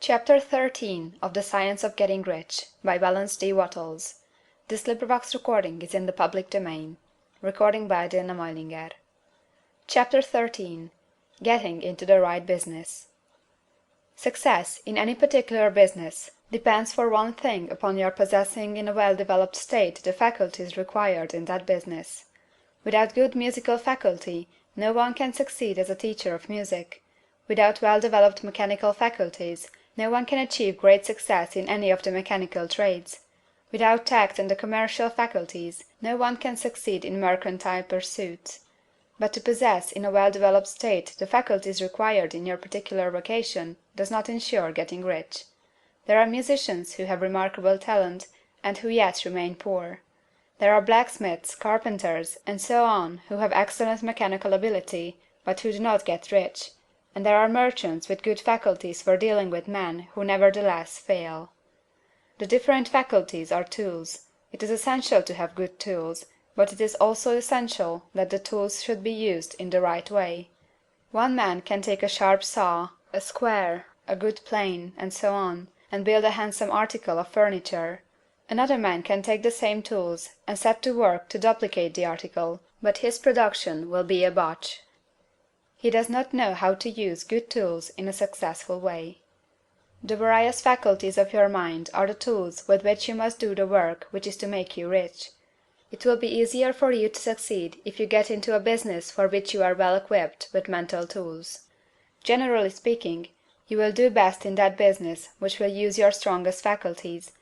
Chapter 13 of the Science of Getting Rich by Wallace D. Wattles. This recording is in the public domain. Chapter 13 Getting into the Right Business. Success in any particular business depends for one thing upon your possessing in a well-developed state the faculties required in that business. Without good musical faculty, no one can succeed as a teacher of music. Without well-developed mechanical faculties, no one can achieve great success in any of the mechanical trades. Without tact and the commercial faculties, no one can succeed in mercantile pursuits. But to possess in a well-developed state the faculties required in your particular vocation does not insure getting rich. There are musicians who have remarkable talent, and who yet remain poor. There are blacksmiths, carpenters, and so on who have excellent mechanical ability, but who do not get rich, and there are merchants with good faculties for dealing with men who nevertheless fail. The different faculties are tools. It is essential to have good tools, but it is also essential that the tools should be used in the right way. One man can take a sharp saw, a square, a good plane, and so on, and build a handsome article of furniture. Another man can take the same tools and set to work to duplicate the article, but his production will be a botch. He does not know how to use good tools in a successful way. The various faculties of your mind are the tools with which you must do the work which is to make you rich. It will be easier for you to succeed if you get into a business for which you are well equipped with mental tools. Generally speaking, you will do best in that business which will use your strongest faculties,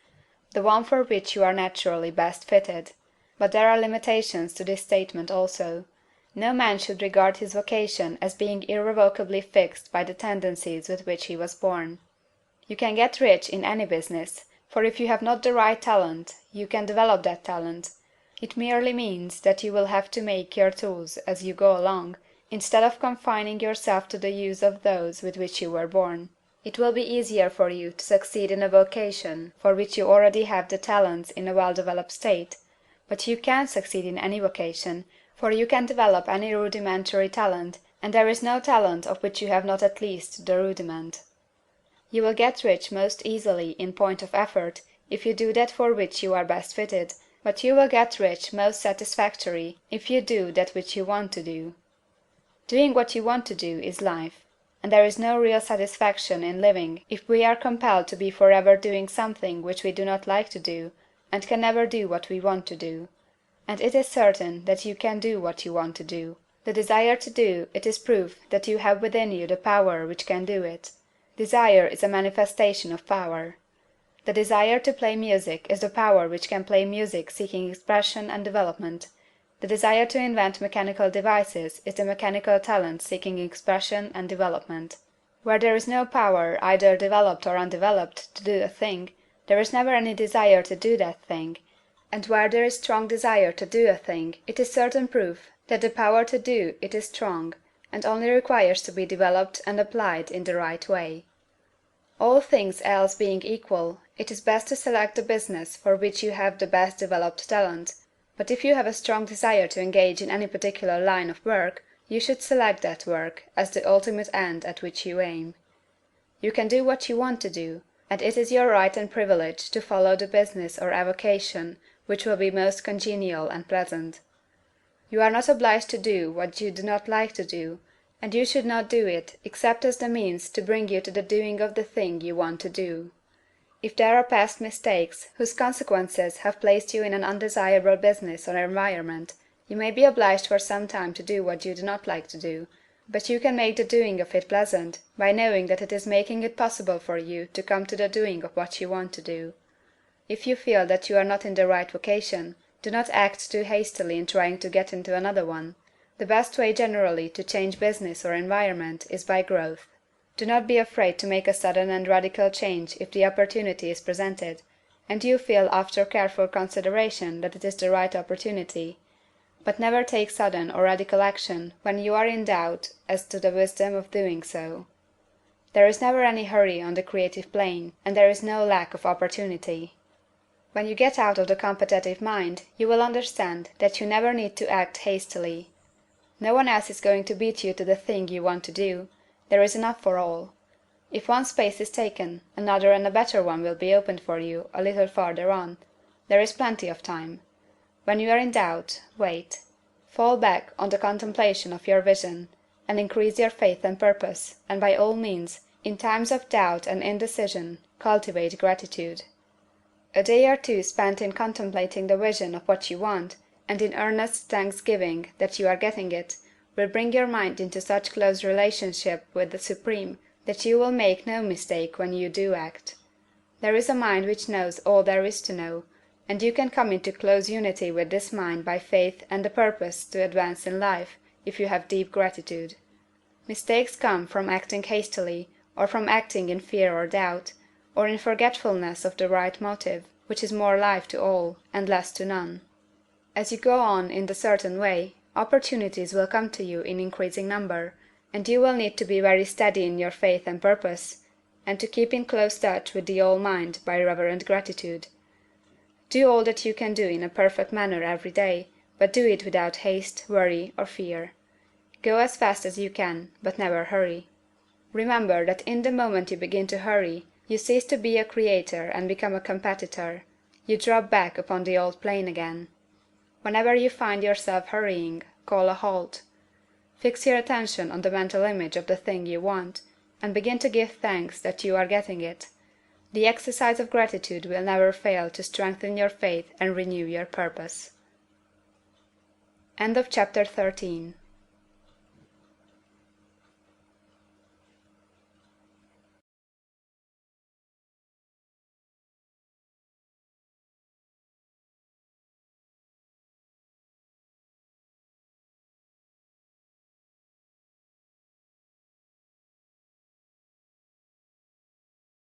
the one for which you are naturally best fitted. But there are limitations to this statement also. No man should regard his vocation as being irrevocably fixed by the tendencies with which he was born. You can get rich in any business, for if you have not the right talent, you can develop that talent. It merely means that you will have to make your tools as you go along, instead of confining yourself to the use of those with which you were born. It will be easier for you to succeed in a vocation for which you already have the talents in a well-developed state, but you can succeed in any vocation, for you can develop any rudimentary talent, and there is no talent of which you have not at least the rudiment. You will get rich most easily in point of effort if you do that for which you are best fitted, but you will get rich most satisfactory if you do that which you want to do. Doing what you want to do is life, and there is no real satisfaction in living if we are compelled to be forever doing something which we do not like to do, and can never do what we want to do. And it is certain that you can do what you want to do. The desire to do it is proof that you have within you the power which can do it. Desire is a manifestation of power. The desire to play music is the power which can play music seeking expression and development. The desire to invent mechanical devices is the mechanical talent seeking expression and development. Where there is no power, either developed or undeveloped, to do a thing, there is never any desire to do that thing, and where there is strong desire to do a thing, it is certain proof that the power to do it is strong, and only requires to be developed and applied in the right way. All things else being equal, it is best to select the business for which you have the best developed talent, but if you have a strong desire to engage in any particular line of work, you should select that work as the ultimate end at which you aim. You can do what you want to do, and it is your right and privilege to follow the business or avocation which will be most congenial and pleasant. You are not obliged to do what you do not like to do, and you should not do it except as the means to bring you to the doing of the thing you want to do. If there are past mistakes whose consequences have placed you in an undesirable business or environment, you may be obliged for some time to do what you do not like to do, but you can make the doing of it pleasant by knowing that it is making it possible for you to come to the doing of what you want to do. If you feel that you are not in the right vocation, do not act too hastily in trying to get into another one. The best way generally to change business or environment is by growth. Do not be afraid to make a sudden and radical change if the opportunity is presented, and you feel after careful consideration that it is the right opportunity. But never take sudden or radical action when you are in doubt as to the wisdom of doing so. There is never any hurry on the creative plane, and there is no lack of opportunity. When you get out of the competitive mind, you will understand that you never need to act hastily. No one else is going to beat you to the thing you want to do. There is enough for all. If one space is taken, another and a better one will be opened for you a little farther on. There is plenty of time. When you are in doubt, wait. Fall back on the contemplation of your vision, and increase your faith and purpose, and by all means, in times of doubt and indecision, cultivate gratitude. A day or two spent in contemplating the vision of what you want, and in earnest thanksgiving that you are getting it, will bring your mind into such close relationship with the Supreme that you will make no mistake when you do act. There is a mind which knows all there is to know, and you can come into close unity with this mind by faith and the purpose to advance in life, if you have deep gratitude. Mistakes come from acting hastily, or from acting in fear or doubt, or in forgetfulness of the right motive, which is more life to all, and less to none. As you go on in the certain way, opportunities will come to you in increasing number, and you will need to be very steady in your faith and purpose, and to keep in close touch with the All-Mind by reverent gratitude. Do all that you can do in a perfect manner every day, but do it without haste, worry, or fear. Go as fast as you can, but never hurry. Remember that in the moment you begin to hurry, you cease to be a creator and become a competitor. You drop back upon the old plane again. Whenever you find yourself hurrying, call a halt. Fix your attention on the mental image of the thing you want, and begin to give thanks that you are getting it. The exercise of gratitude will never fail to strengthen your faith and renew your purpose. End of chapter 13.